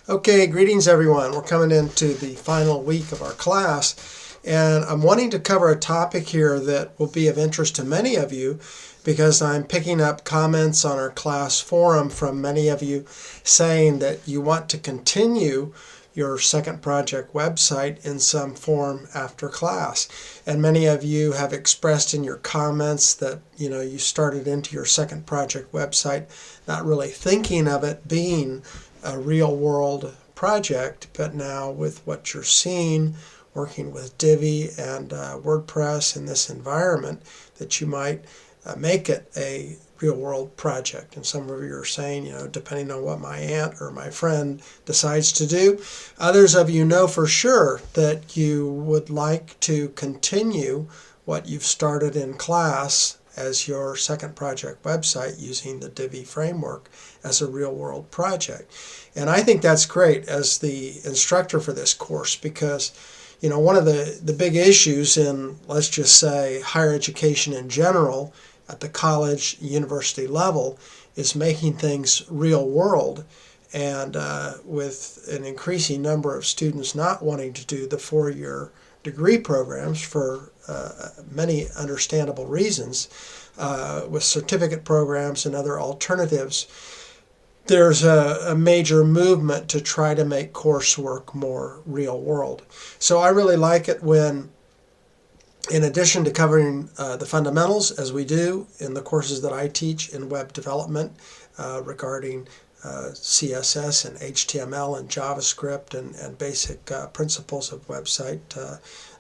Okay, greetings everyone. We're coming into the final week of our class, and I'm wanting to cover a topic here that will be of interest to many of you because I'm picking up comments on our class forum from many of you saying that you want to continue your second project website in some form after class. And many of you have expressed in your comments that you started into your second project website not really thinking of it being a real world project, but now with what you're seeing working with Divi and WordPress in this environment, that you might make it a real world project. And some of you are saying, depending on what my aunt or my friend decides to do. Others of you know for sure that you would like to continue what you've started in class as your second project website using the Divi framework as a real world project. And I think that's great as the instructor for this course because one of the big issues in, let's just say, higher education in general at the college, university level is making things real world. And with an increasing number of students not wanting to do the 4-year degree programs for many understandable reasons, with certificate programs and other alternatives, there's a major movement to try to make coursework more real world. So I really like it when, in addition to covering the fundamentals, as we do in the courses that I teach in web development regarding CSS and HTML and JavaScript and basic principles of website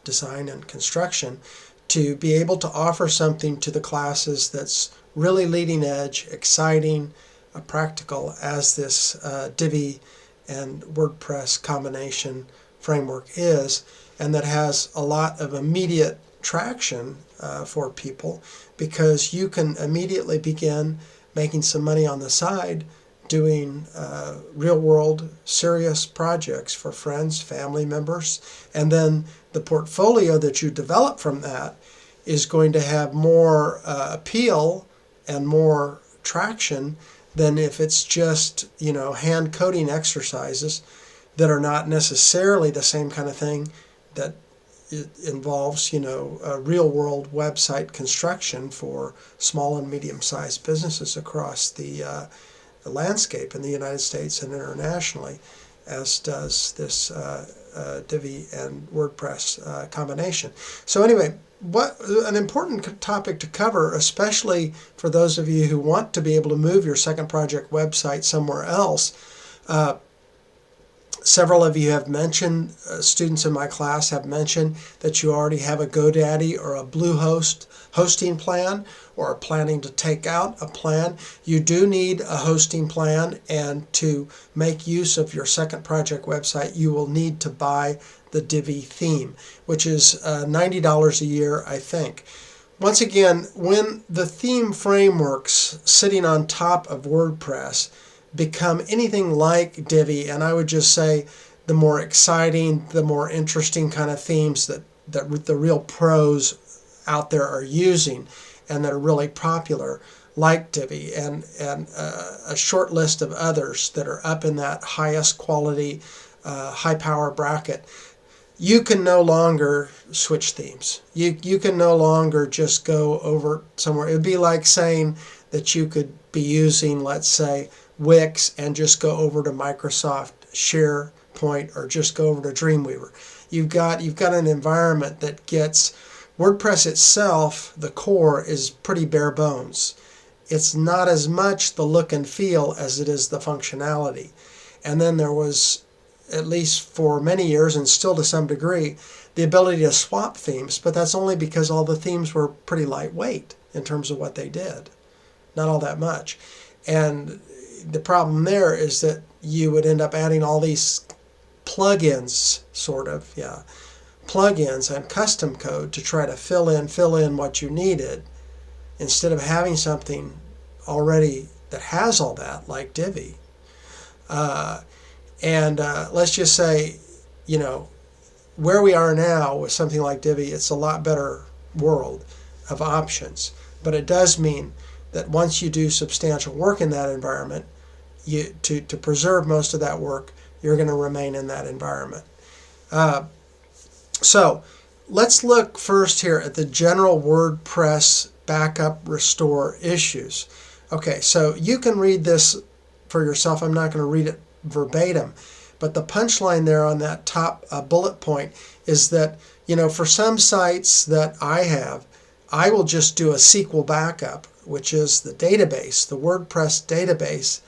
design and construction, to be able to offer something to the classes that's really leading edge, exciting, practical, as this Divi and WordPress combination framework is, and that has a lot of immediate traction for people because you can immediately begin making some money on the side doing real-world serious projects for friends, family members, and then the portfolio that you develop from that is going to have more appeal and more traction than if it's just hand coding exercises that are not necessarily the same kind of thing that it involves a real world website construction for small and medium-sized businesses across the landscape in the United States and internationally, as does this Divi and WordPress combination. So anyway, what an important topic to cover, especially for those of you who want to be able to move your second project website somewhere else. Several of you have mentioned, students in my class have mentioned that you already have a GoDaddy or a Bluehost hosting plan, or are planning to take out a plan. You do need a hosting plan, and to make use of your second project website, you will need to buy the Divi theme, which is $90 a year, I think. Once again, when the theme frameworks sitting on top of WordPress become anything like Divi, and I would just say the more exciting, the more interesting kind of themes that the real pros out there are using and that are really popular, like Divi and a short list of others that are up in that highest quality, high power bracket, you can no longer switch themes. You can no longer just go over somewhere. It would be like saying that you could be using, let's say, Wix and just go over to Microsoft SharePoint or just go over to Dreamweaver. You've got an environment that gets WordPress itself. The core is pretty bare bones. It's not as much the look and feel as it is the functionality. And then there was, at least for many years and still to some degree, the ability to swap themes, but that's only because all the themes were pretty lightweight in terms of what they did. Not all that much. And the problem there is that you would end up adding all these plugins, plugins and custom code to try to fill in what you needed, instead of having something already that has all that, like Divi. Let's just say, where we are now with something like Divi, it's a lot better world of options. But it does mean that once you do substantial work in that environment, to preserve most of that work, you're going to remain in that environment. So let's look first here at the general WordPress backup restore issues. Okay, so you can read this for yourself. I'm not going to read it verbatim, but the punchline there on that top bullet point is that, for some sites that I have, I will just do a SQL backup, which is the database, the WordPress database,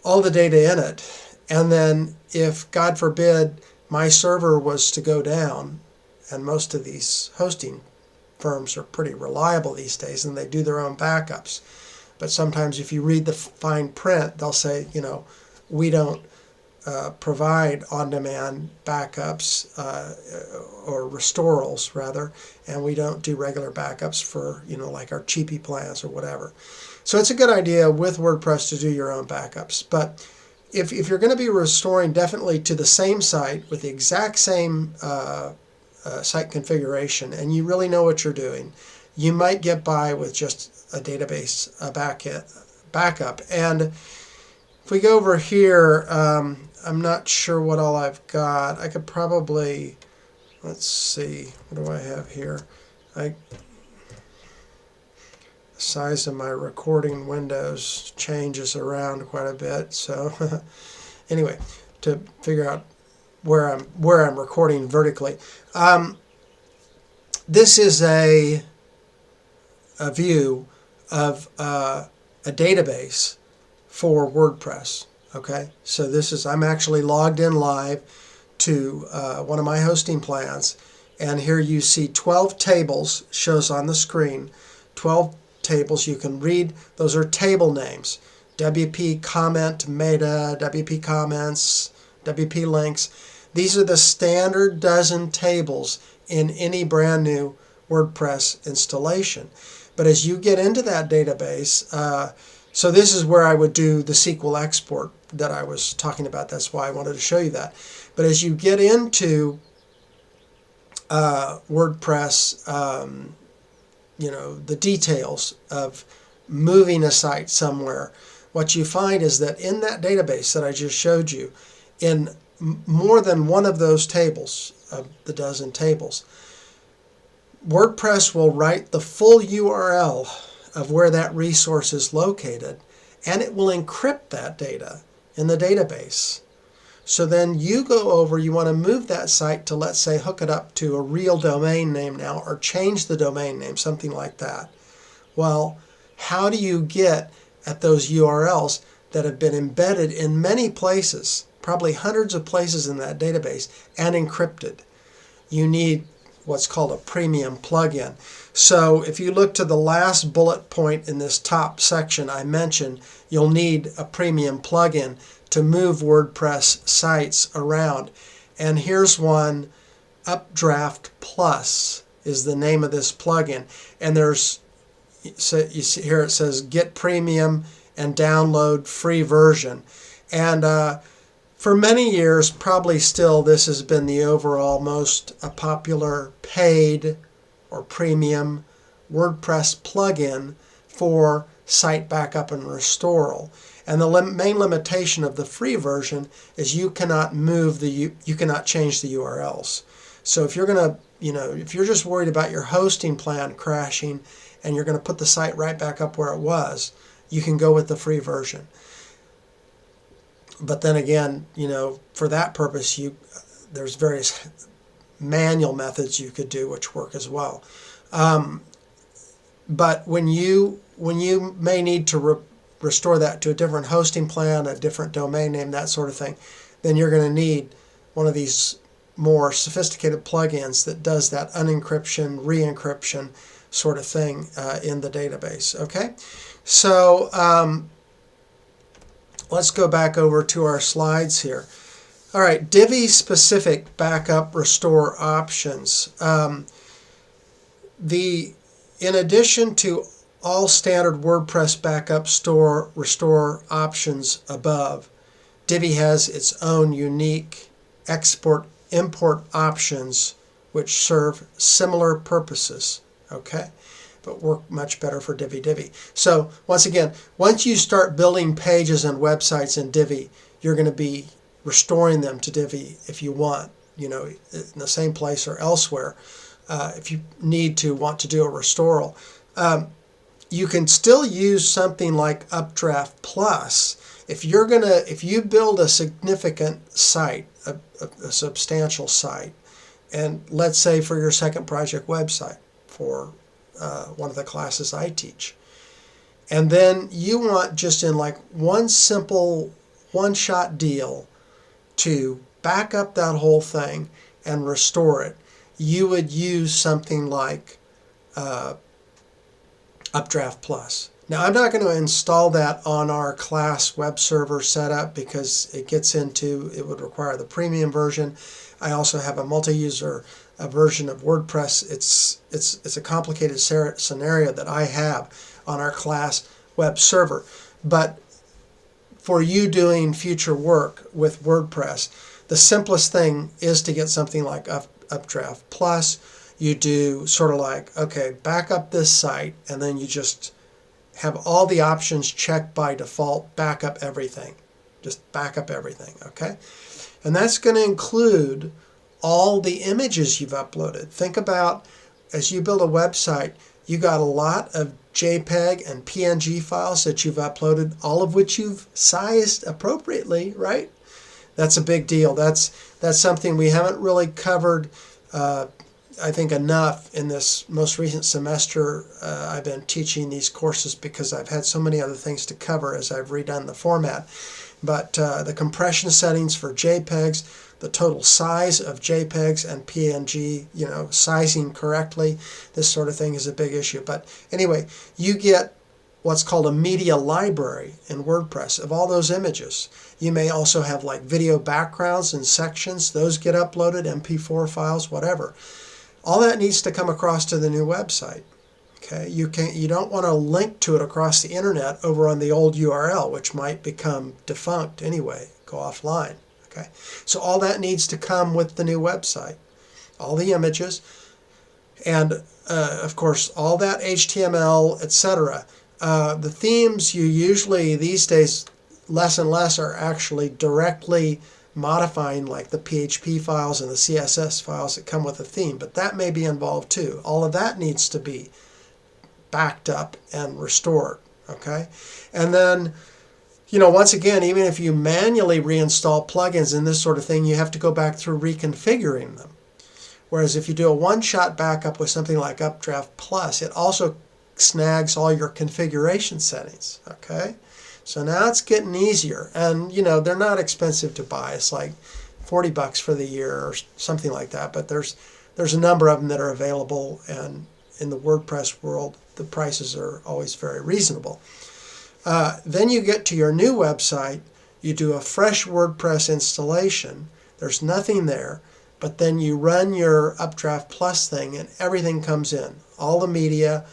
all the data in it. And then if, God forbid, my server was to go down, and most of these hosting firms are pretty reliable these days, and they do their own backups. But sometimes if you read the fine print, they'll say, we don't provide on-demand backups or restorals, rather, and we don't do regular backups for, like our cheapy plans or whatever. So it's a good idea with WordPress to do your own backups. But if you're going to be restoring definitely to the same site with the exact same site configuration, and you really know what you're doing, you might get by with just a database backup. And if we go over here, I'm not sure what all I've got. I could probably, let's see, what do I have here? The size of my recording windows changes around quite a bit. So anyway, to figure out where I'm recording vertically, this is a view of a database for WordPress. Okay, so I'm actually logged in live to one of my hosting plans, and here you see 12 tables, shows on the screen, 12 tables. You can read, those are table names: WP comment meta, WP comments, WP links. These are the standard dozen tables in any brand new WordPress installation. But as you get into that database, so this is where I would do the SQL export that I was talking about. That's why I wanted to show you that. But as you get into WordPress, the details of moving a site somewhere, what you find is that in that database that I just showed you, in more than one of those tables, of the dozen tables, WordPress will write the full URL of where that resource is located, and it will encrypt that data in the database. So then you go over, you want to move that site to, let's say, hook it up to a real domain name now, or change the domain name, something like that. Well, how do you get at those URLs that have been embedded in many places, probably hundreds of places in that database, and encrypted? You need what's called a premium plugin. So if you look to the last bullet point in this top section I mentioned, you'll need a premium plugin to move WordPress sites around. And here's one, Updraft Plus is the name of this plugin. And there's, so you see here it says get premium and download free version. And for many years, probably still, this has been the overall most popular paid or premium WordPress plugin for site backup and restoral. And the main limitation of the free version is you cannot move you cannot change the URLs. So if you're going to, if you're just worried about your hosting plan crashing and you're going to put the site right back up where it was, you can go with the free version. But then again, for that purpose, there's various manual methods you could do which work as well. But when you may need to restore that to a different hosting plan, a different domain name, that sort of thing, then you're going to need one of these more sophisticated plugins that does that unencryption, re-encryption sort of thing in the database. Okay, so let's go back over to our slides here. All right, Divi specific backup restore options. In addition to all standard WordPress backup restore options above, Divi has its own unique export import options which serve similar purposes, okay, but work much better for Divi. So once again, once you start building pages and websites in Divi, you're going to be restoring them to Divi if you want, in the same place or elsewhere. If you want to do a restoral, you can still use something like Updraft Plus. If you build a significant site, a substantial site, and let's say for your second project website for one of the classes I teach, and then you want just in like one simple one-shot deal to back up that whole thing and restore it, you would use something like Updraft Plus. Now, I'm not going to install that on our class web server setup because it would require the premium version. I also have a multi-user version of WordPress. It's a complicated scenario that I have on our class web server. But for you doing future work with WordPress, the simplest thing is to get something like Updraft Plus. You do sort of like, okay, back up this site, and then you just have all the options checked by default, back up everything. Just back up everything, okay? And that's going to include all the images you've uploaded. Think about, as you build a website, you got a lot of JPEG and PNG files that you've uploaded, all of which you've sized appropriately, right? That's a big deal. That's something we haven't really covered, I think, enough in this most recent semester. I've been teaching these courses because I've had so many other things to cover as I've redone the format. But the compression settings for JPEGs, the total size of JPEGs and PNG, sizing correctly, this sort of thing is a big issue. But anyway, you get what's called a media library in WordPress of all those images. You may also have like video backgrounds and sections. Those get uploaded, MP4 files, whatever. All that needs to come across to the new website. Okay, you don't want to link to it across the internet over on the old URL, which might become defunct anyway, go offline. Okay, so all that needs to come with the new website, all the images, and of course all that HTML, etc. The themes you usually these days less and less are actually directly modifying like the PHP files and the CSS files that come with a theme, but that may be involved too. All of that needs to be backed up and restored, okay? And then, once again, even if you manually reinstall plugins and this sort of thing, you have to go back through reconfiguring them. Whereas if you do a one-shot backup with something like Updraft Plus, it also snags all your configuration settings, okay? So now it's getting easier, and they're not expensive to buy. It's like $40 for the year or something like that. But there's a number of them that are available, and in the WordPress world, the prices are always very reasonable. Then you get to your new website. You do a fresh WordPress installation. There's nothing there, but then you run your Updraft Plus thing, and everything comes in. All the media,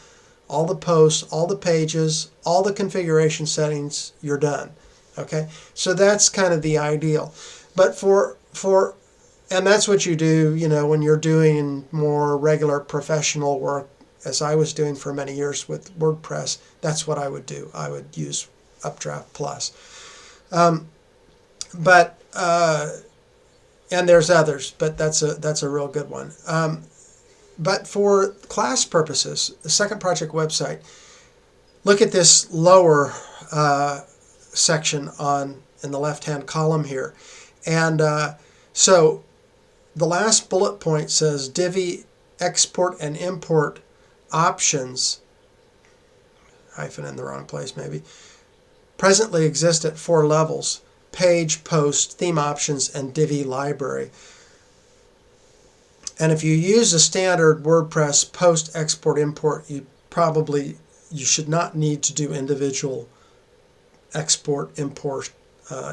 all the posts, all the pages, all the configuration settings, you're done. Okay, so that's kind of the ideal. But and that's what you do, when you're doing more regular professional work, as I was doing for many years with WordPress. That's what I would do. I would use Updraft Plus. And there's others, but that's a real good one. But for class purposes, the second project website, look at this lower section in the left-hand column here. And so the last bullet point says Divi export and import options, hyphen in the wrong place maybe, presently exist at 4 levels: page, post, theme options, and Divi library. And if you use a standard WordPress post, export, import, you should not need to do individual export, import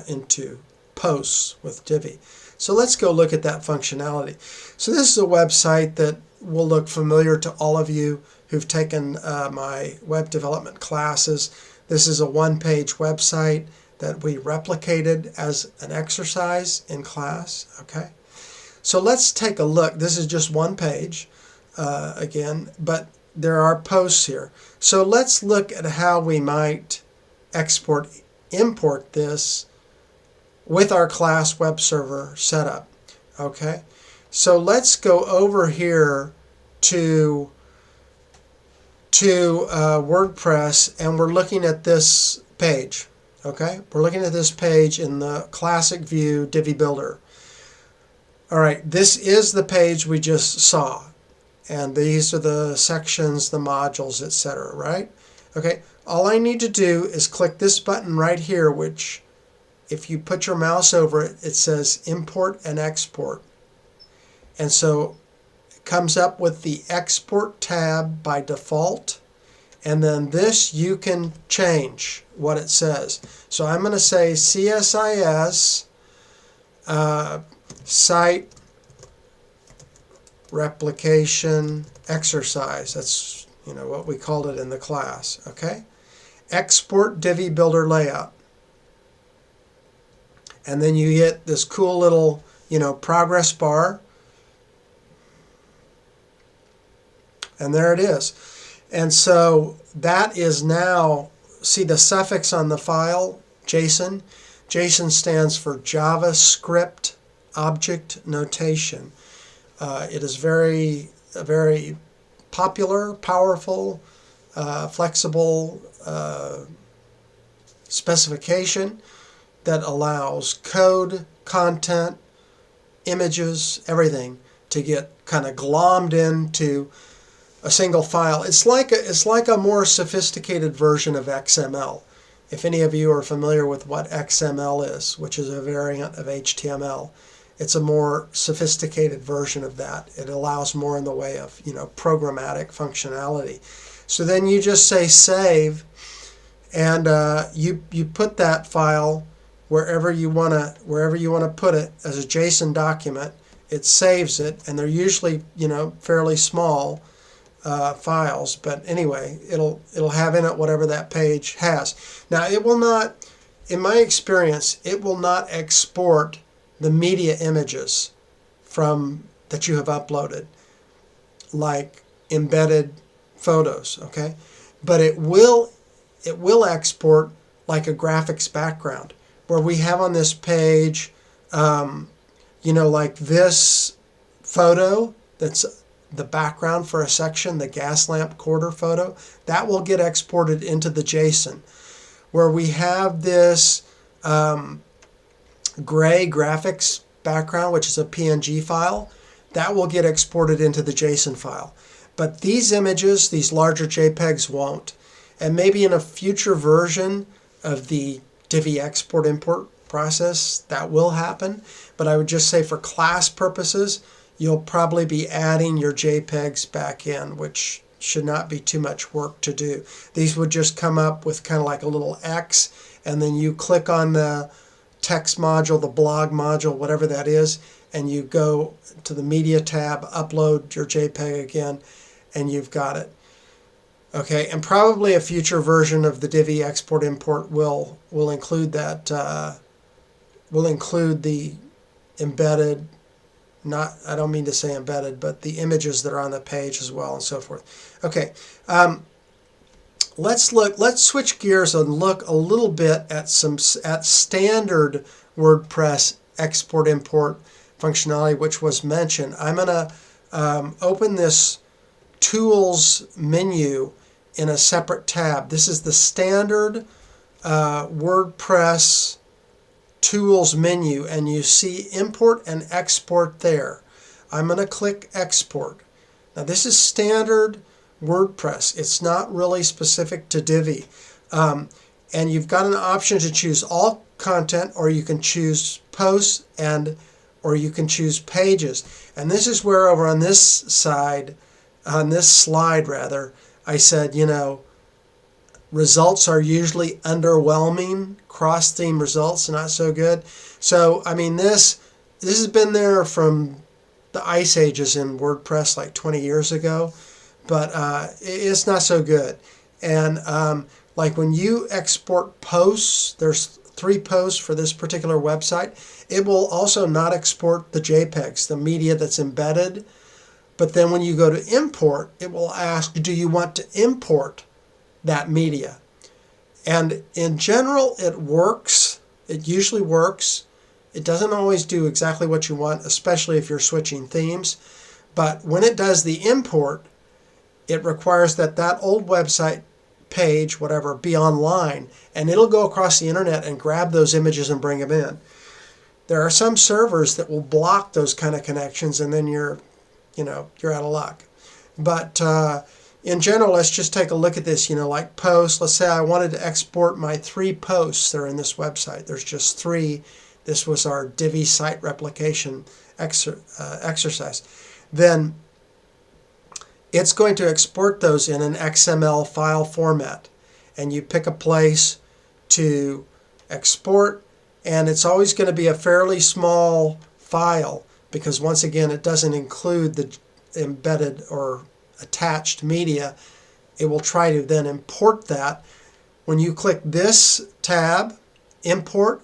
into posts with Divi. So let's go look at that functionality. So this is a website that will look familiar to all of you who've taken my web development classes. This is a one-page website that we replicated as an exercise in class. Okay. So let's take a look. This is just one page again, but there are posts here. So let's look at how we might export, import this with our class web server setup. Okay, so let's go over here to WordPress, and we're looking at this page. Okay, we're looking at this page in the classic view Divi Builder. All right, this is the page we just saw, and these are the sections, the modules, etc. Right? Okay, all I need to do is click this button right here, which if you put your mouse over it, it says import and export. And so it comes up with the export tab by default. And then this you can change what it says. So I'm going to say CSIS site replication exercise. That's what we called it in the class. Okay. Export Divi Builder layout. And then you hit this cool little, progress bar. And there it is. And so that is now, see the suffix on the file, JSON? JSON stands for JavaScript Object Notation. It is very popular, powerful, flexible specification that allows code, content, images, everything to get kind of glommed into a single file. It's like a more sophisticated version of XML. If any of you are familiar with what XML is, which is a variant of HTML, it's a more sophisticated version of that. It allows more in the way of programmatic functionality. So then you just say save, and you put that file wherever you want to put it as a JSON document. It saves it, and they're usually fairly small files, but anyway, it'll have in it whatever that page has. Now it will not, in my experience, it will not export the media images that you have uploaded, like embedded photos, okay? But it will export like a graphics background, where we have on this page, like this photo that's the background for a section, the gas lamp quarter photo, that will get exported into the JSON. Where we have this gray graphics background, which is a PNG file, that will get exported into the JSON file. But these images, these larger JPEGs, won't. And maybe in a future version of the Divi export-import process, that will happen. But I would just say for class purposes, you'll probably be adding your JPEGs back in, which should not be too much work to do. These would just come up with kind of like a little X, and then you click on the text module, the blog module, whatever that is, and you go to the media tab, upload your JPEG again, and you've got it. Okay, and probably a future version of the Divi export import will include that, will include the embedded, I don't mean to say embedded, but the images that are on the page as well, and so forth. Okay, let's switch gears and look a little bit at standard WordPress export import functionality, which was mentioned. I'm going to open this tools menu in a separate tab. This is the standard WordPress tools menu, and you see import and export there. I'm going to click export. Now this is standard WordPress. It's not really specific to Divi. And you've got an option to choose all content, or you can choose posts, or you can choose pages. And this is where over on this slide rather, I said, results are usually underwhelming. Cross-theme results not so good. So, I mean, this has been there from the ice ages in WordPress like 20 years ago, but it's not so good. And like when you export posts, there's 3 posts for this particular website. It will also not export the JPEGs, the media that's embedded. But then when you go to import, it will ask, do you want to import that media? And in general, it works. It usually works. It doesn't always do exactly what you want, especially if you're switching themes. But when it does the import, it requires that that old website page, whatever, be online, and it'll go across the internet and grab those images and bring them in. There are some servers that will block those kind of connections, and then you're out of luck. But in general, let's just take a look at this, like posts. Let's say I wanted to export my 3 posts that are in this website. There's just 3. This was our Divi site replication exercise. Then it's going to export those in an XML file format. And you pick a place to export, and it's always going to be a fairly small file because, once again, it doesn't include the embedded or attached media. It will try to then import that. When you click this tab, Import,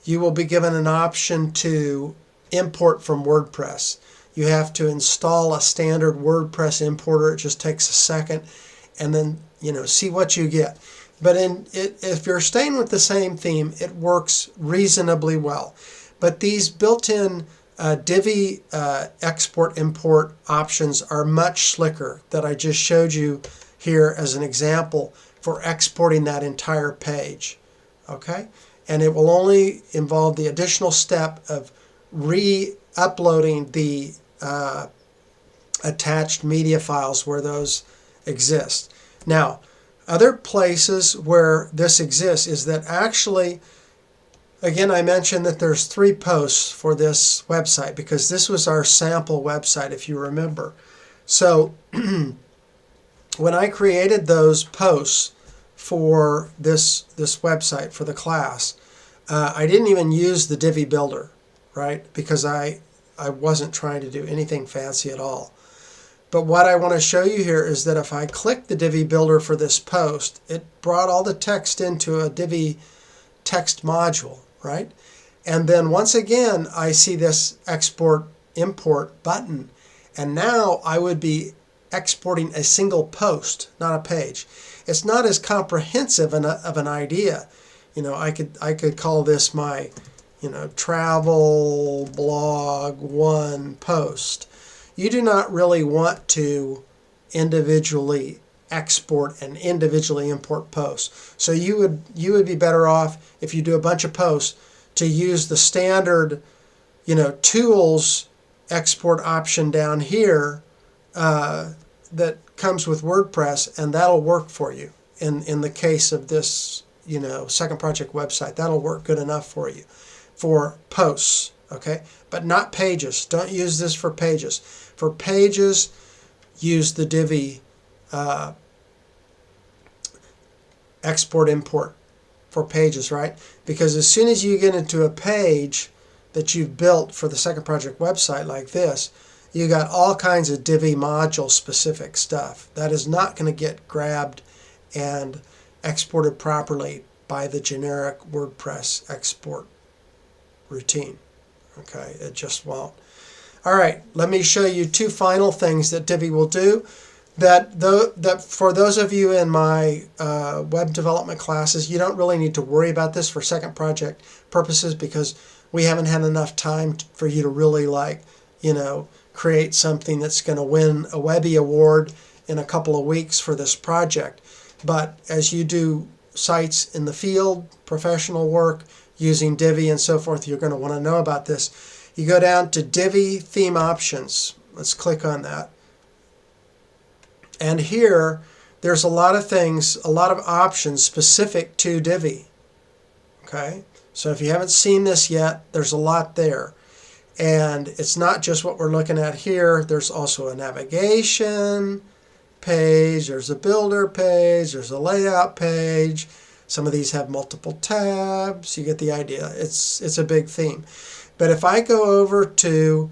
you will be given an option to import from WordPress. You have to install a standard WordPress importer. It just takes a second, and then see what you get. But if you're staying with the same theme, it works reasonably well. But these built-in Divi export import options are much slicker that I just showed you here as an example for exporting that entire page. Okay? And it will only involve the additional step of re-uploading the attached media files where those exist. Now, other places where this exists is that actually, again, I mentioned that there's 3 posts for this website because this was our sample website, if you remember. So when I created those posts for this website for the class, I didn't even use the Divi builder, right? Because I wasn't trying to do anything fancy at all. But what I want to show you here is that if I click the Divi builder for this post, it brought all the text into a Divi text module, right? And then once again, I see this export import button. And now I would be exporting a single post, not a page. It's not as comprehensive of an idea. I could call this my travel blog 1 post. You do not really want to individually export and individually import posts. So you would be better off, if you do a bunch of posts, to use the standard tools export option down here that comes with WordPress, and that'll work for you in the case of this second project website. That'll work good enough for you for posts, okay? But not pages. Don't use this for pages. For pages, use the Divi export import for pages, right? Because as soon as you get into a page that you've built for the second project website like this, you got all kinds of Divi module specific stuff that is not going to get grabbed and exported properly by the generic WordPress export routine. Okay, it just won't. All right, let me show you 2 final things that Divi will do. That for those of you in my web development classes, you don't really need to worry about this for second project purposes because we haven't had enough time for you to really create something that's going to win a Webby Award in a couple of weeks for this project. But as you do sites in the field, professional work, using Divi and so forth, you're going to want to know about this. You go down to Divi Theme Options. Let's click on that. And here, there's a lot of things, a lot of options specific to Divi. Okay? So if you haven't seen this yet, there's a lot there. And it's not just what we're looking at here. There's also a navigation page, there's a builder page, there's a layout page. Some of these have multiple tabs. You get the idea. It's a big theme. But if I go over to,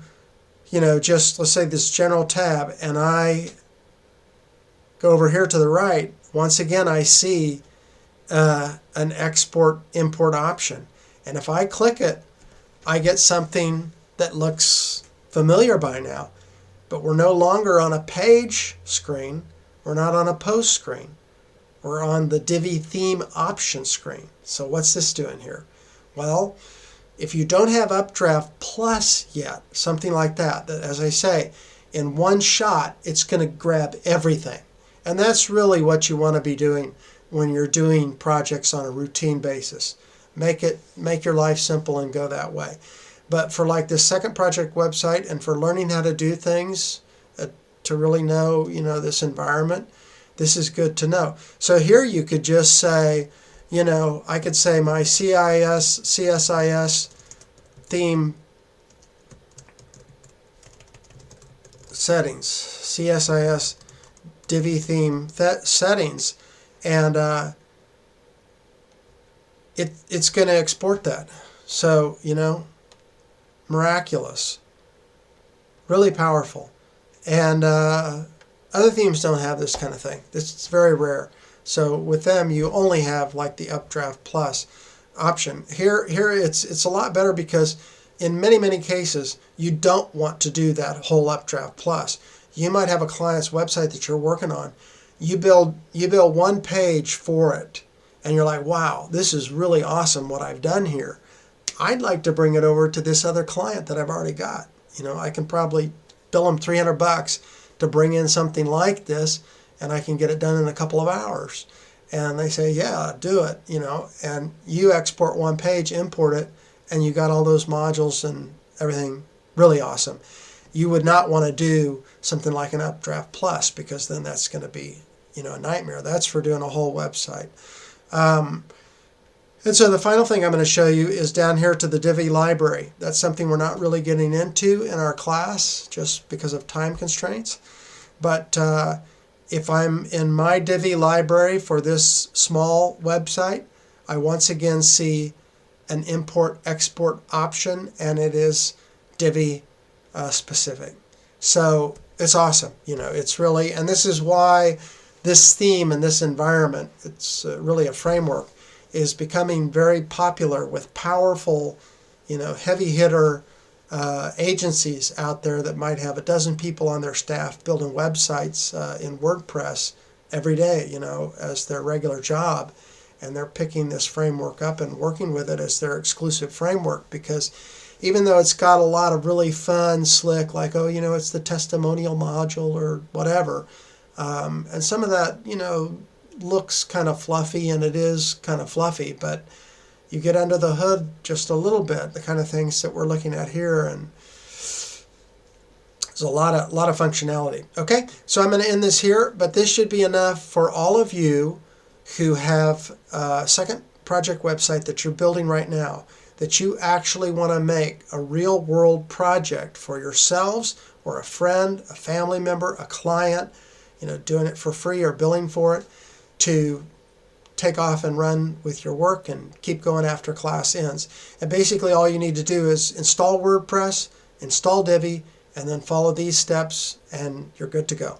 just let's say this general tab, and I go over here to the right, once again I see an export import option. And if I click it, I get something that looks familiar by now. But we're no longer on a page screen. We're not on a post screen. We're on the Divi theme option screen. So what's this doing here? Well, If you don't have Updraft Plus yet, something like that, as I say, in one shot, it's going to grab everything. And that's really what you want to be doing when you're doing projects on a routine basis. Make your life simple and go that way. But for like this second project website and for learning how to do things, to really know, this environment, this is good to know. So here you could just say, I could say my CSIS theme settings, CSIS Divi theme settings, and it's going to export that. So, miraculous, really powerful. And other themes don't have this kind of thing. It's very rare. So with them, you only have like the Updraft Plus option. Here it's a lot better because in many cases, you don't want to do that whole Updraft Plus. You might have a client's website that you're working on. You build one page for it, and you're like, wow, this is really awesome what I've done here. I'd like to bring it over to this other client that I've already got. I can probably bill them $300 to bring in something like this, and I can get it done in a couple of hours. And they say, yeah, do it, and you export one page, import it, and you got all those modules and everything. Really awesome. You would not want to do something like an Updraft Plus, because then that's going to be, a nightmare. That's for doing a whole website. And so the final thing I'm going to show you is down here to the Divi library. That's something we're not really getting into in our class just because of time constraints. But if I'm in my Divi library for this small website, I once again see an import-export option, and it is Divi specific. So it's awesome. It's really, and this is why this theme and this environment, it's really a framework, is becoming very popular with powerful, heavy hitter agencies out there that might have a dozen people on their staff building websites in WordPress every day, as their regular job. And they're picking this framework up and working with it as their exclusive framework, because even though it's got a lot of really fun, slick, like, it's the testimonial module or whatever, and some of that, looks kind of fluffy, and it is kind of fluffy, but you get under the hood just a little bit, the kind of things that we're looking at here, and there's a lot of functionality. Okay, so I'm going to end this here, but this should be enough for all of you who have a second project website that you're building right now, that you actually want to make a real world project for yourselves or a friend, a family member, a client, doing it for free or billing for it, to take off and run with your work and keep going after class ends. And basically all you need to do is install WordPress, install Divi, and then follow these steps, and you're good to go.